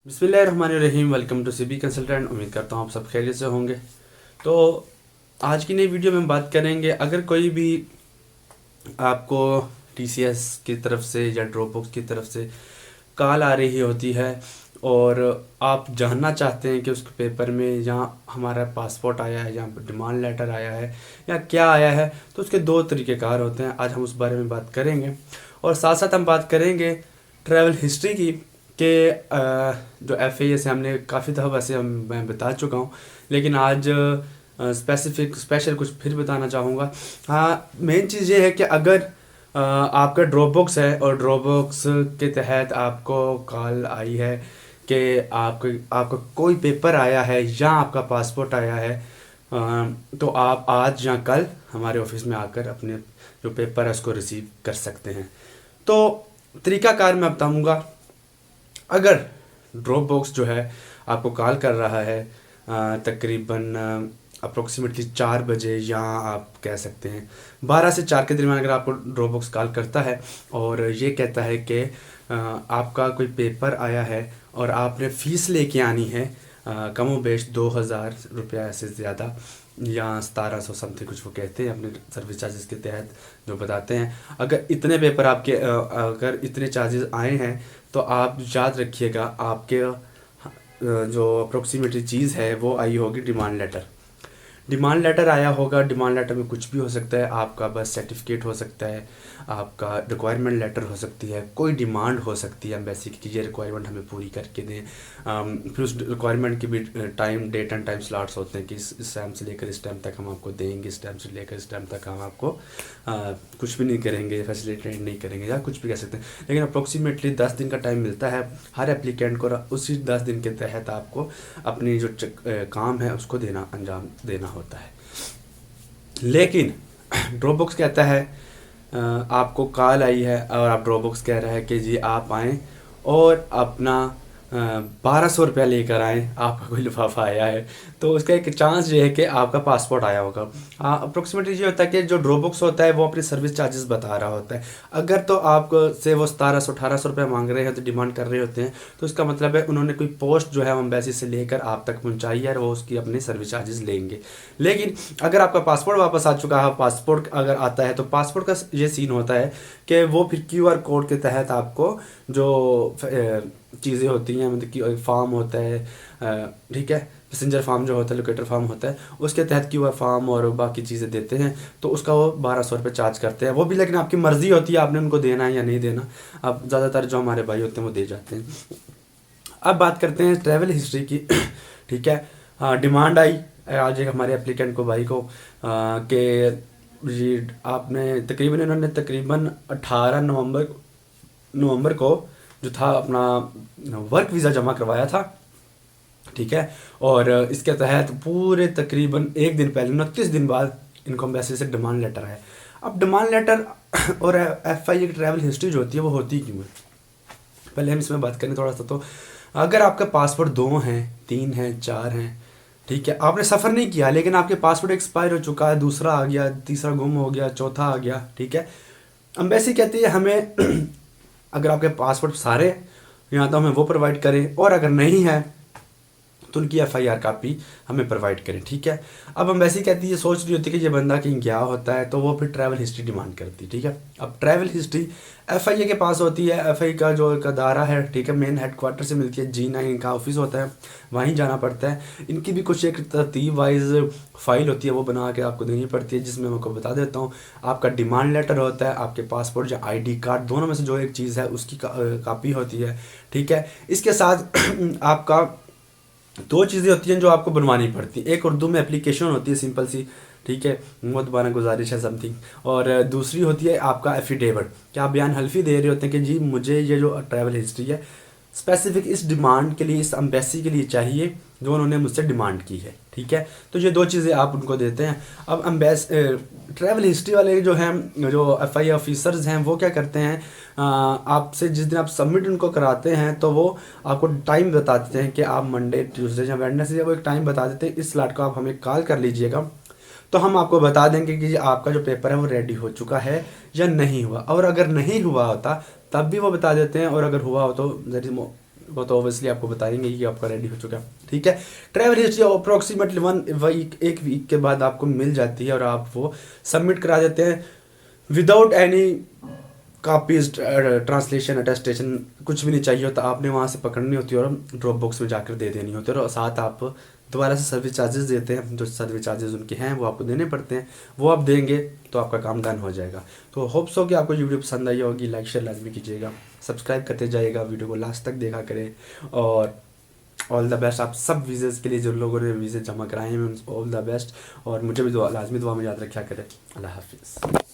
बिस्मिल्लाहिर्रहमानिर्रहीम। Welcome to CB consultant. उम्मीद करता हूँ आप सब खैरियत से होंगे। तो आज की नई वीडियो में हम बात करेंगे, अगर कोई भी आपको टीसीएस की तरफ से या ड्रॉपबॉक्स की तरफ से कॉल आ रही होती है और आप जानना चाहते हैं कि उसके पेपर में जहाँ हमारा पासपोर्ट आया है या डिमांड लेटर आया है या क्या आया है, तो उसके दो तरीक़ेकार होते हैं। आज हम उस बारे में बात करेंगे और साथ साथ हम बात करेंगे ट्रैवल हिस्ट्री की कि जो एफ से हमने काफ़ी दफ़ा वैसे मैं बता चुका हूँ, लेकिन आज स्पेशल कुछ फिर बताना चाहूँगा। हाँ, मेन चीज़ ये है कि अगर आपका ड्रॉपबॉक्स है और ड्रॉपबॉक्स के तहत आपको कॉल आई है कि आपका कोई पेपर आया है या आपका पासपोर्ट आया है, तो आप आज या कल हमारे ऑफिस में आकर अपने जो पेपर है उसको रिसीव कर सकते हैं। तो तरीक़ाकार मैं बताऊँगा। अगर ड्रॉपबॉक्स जो है आपको कॉल कर रहा है तकरीबन अप्रोक्सीमेटली 4 बजे, या आप कह सकते हैं 12 से 4 के दरमियान, अगर आपको ड्रॉपबॉक्स कॉल करता है और ये कहता है कि आपका कोई पेपर आया है और आपने फ़ीस लेके आनी है कमो बेश 2000 रुपया से ज़्यादा या 1700 समथिंग कुछ वो कहते हैं अपने सर्विस चार्जेस के तहत जो बताते हैं। अगर इतने पेपर आपके अगर इतने चार्जेस आए हैं तो आप याद रखिएगा आपके जो अप्रोक्सीमेटली चीज़ है वो आई होगी डिमांड लेटर आया होगा। डिमांड लेटर में कुछ भी हो सकता है, आपका बस सर्टिफिकेट हो सकता है, आपका रिक्वायरमेंट लेटर हो सकती है, कोई डिमांड हो सकती है एम्बेसी की ये रिक्वायरमेंट हमें पूरी करके दें। फिर उस रिक्वायरमेंट की भी डेट एंड टाइम स्लॉट्स होते हैं कि इस टाइम से लेकर इस टाइम तक हम आपको देंगे, इस टाइम से लेकर इस टाइम तक हम आपको कुछ भी नहीं करेंगे, फैसिलिटेट नहीं करेंगे या कुछ भी कह सकते हैं। लेकिन अप्रोक्सीमेटली 10 दिन का टाइम मिलता है हर एप्लीकेंट को। उसी 10 दिन के तहत आपको अपनी जो काम है उसको अंजाम देना होता है। लेकिन ड्रॉपबॉक्स कहता है आपको कॉल आई है और आप ड्रॉपबॉक्स कह रहा है कि जी आप आएँ और अपना 1200 रुपया लेकर आएँ, आपका कोई लिफाफा आया है तो उसका एक चांस ये है कि आपका पासपोर्ट आया होगा। अप्रोक्सीमेटली ये होता है कि जो ड्रॉपबॉक्स होता है वो अपनी सर्विस चार्जेस बता रहा होता है। अगर तो आप से वो 1700-1800 रुपया मांग रहे हैं तो डिमांड कर रहे होते हैं, तो इसका मतलब है उन्होंने कोई पोस्ट जो है एम्बेसी से लेकर आप तक पहुँचाई है और वो उसकी अपनी सर्विस चार्जेस लेंगे। लेकिन अगर आपका पासपोर्ट वापस आ चुका है, पासपोर्ट अगर आता है तो पासपोर्ट का ये सीन होता है कि वो फिर QR कोड के तहत आपको जो चीज़ें होती हैं, मतलब कि फॉर्म होता है, ठीक है, पैसेंजर फार्म जो होता है, लोकेटर फार्म होता है, उसके तहत QR फार्म और बाकी चीज़ें देते हैं, तो उसका वो 1200 रुपये चार्ज करते हैं। वो भी लेकिन आपकी मर्ज़ी होती है आपने उनको देना है या नहीं देना। अब ज़्यादातर जो हमारे भाई होते हैं वो दे जाते हैं। अब बात करते हैं ट्रैवल हिस्ट्री की। ठीक है, डिमांड आई आज एक हमारे एप्लीकेंट को, भाई को, कि जी आपने तकरीबन 18 नवंबर को जो था अपना वर्क वीज़ा जमा करवाया था, ठीक है, और इसके तहत पूरे तकरीबन एक दिन पहले 29 दिन बाद इनको एम्बेसी से डिमांड लेटर आया। अब डिमांड लेटर और FIA की ट्रैवल हिस्ट्री जो होती है वो होती क्यों है, पहले हम इसमें बात करें थोड़ा सा। तो अगर आपका पासपोर्ट 2 हैं, 3 हैं, 4 हैं, ठीक है, आपने सफ़र नहीं किया लेकिन आपके पासपोर्ट एक्सपायर हो चुका है, दूसरा आ गया, तीसरा गुम हो गया, चौथा आ गया, ठीक है, एम्बेसी कहती है हमें अगर आपके पासपोर्ट सारे यहाँ तो हमें वो प्रोवाइड करें, और अगर नहीं है तो उनकी FIR कॉपी हमें प्रोवाइड करें, ठीक है। अब एम्बेसी कहती है, सोच रही होती है कि ये बंदा कहीं गया होता है, तो वो फिर ट्रैवल हिस्ट्री डिमांड करती है, ठीक है। अब ट्रैवल हिस्ट्री FIA के पास होती है, FIA का जो एक अदारा है, ठीक है, मेन हेडक्वार्टर से मिलती है, G9 इनका ऑफिस होता है, वहीं जाना पड़ता है। इनकी भी कुछ एक तरतीब वाइज फाइल होती है, वो बना के आपको देनी पड़ती है, जिसमें मैं आपको बता देता हूँ। आपका डिमांड लेटर होता है, आपके पासपोर्ट या ID कार्ड, दोनों में से जो एक चीज़ है उसकी कॉपी होती है, ठीक है। इसके साथ आपका 2 चीज़ें होती हैं जो आपको बनवानी पड़ती हैं। एक उर्दू में एप्लीकेशन होती है सिंपल सी, ठीक है, मुतबाना गुजारिश है समथिंग, और दूसरी होती है आपका एफिडेविट, कि आप बयान हल्फी दे रहे होते हैं कि जी मुझे ये जो ट्रैवल हिस्ट्री है स्पेसिफिक इस डिमांड के लिए, इस एम्बेसी के लिए चाहिए जो उन्होंने मुझसे डिमांड की है, ठीक है। तो ये 2 चीज़ें आप उनको देते हैं। अब ट्रैवल हिस्ट्री वाले जो हैं, जो FIA ऑफिसर्स हैं, वो क्या करते हैं, आपसे जिस दिन आप सबमिट उनको कराते हैं तो वो आपको टाइम बता देते हैं कि आप मंडे, ट्यूसडे या वेडनेसडे, वो एक टाइम बता देते हैं, इस स्लॉट को आप हमें कॉल कर लीजिएगा, तो हम आपको बता देंगे कि आपका जो पेपर है वो रेडी हो चुका है या नहीं हुआ। और अगर नहीं हुआ होता तब भी वो बता देते हैं, और अगर हुआ हो तो وہ تو اوبیسلی آپ کو بتائیں گے کہ آپ کا ریڈی ہو چکا ہے. ٹھیک ہے. ٹریول ہسٹری اپروکسیمیٹلی ایک ویک کے بعد آپ کو مل جاتی ہے اور آپ وہ سبمٹ کرا دیتے ہیں without any copies, translation, attestation, کچھ بھی نہیں چاہیے ہوتا. آپ نے وہاں سے پکڑنی ہوتی ہے اور ڈراپ باکس میں جا کر دے دینی ہوتی ہے, اور ساتھ آپ دوبارہ سے سروس چارجز دیتے ہیں. جو سروس چارجز ان کے ہیں وہ آپ کو دینے پڑتے ہیں, وہ آپ دیں گے تو آپ کا کام ڈن ہو جائے گا. تو ہوپ سو کہ آپ کو یہ ویڈیو پسند آئی ہوگی. لائک شیئر لازمی کیجیے گا, سبسکرائب کرتے جائیے گا, ویڈیو کو لاسٹ تک دیکھا کریں, اور آل دا بیسٹ آپ سب ویزز کے لیے. جو لوگوں نے ویزے جمع کرائے ہیں آل دا بیسٹ, اور مجھے بھی لازمی دعا میں یاد رکھا کرے. اللہ حافظ.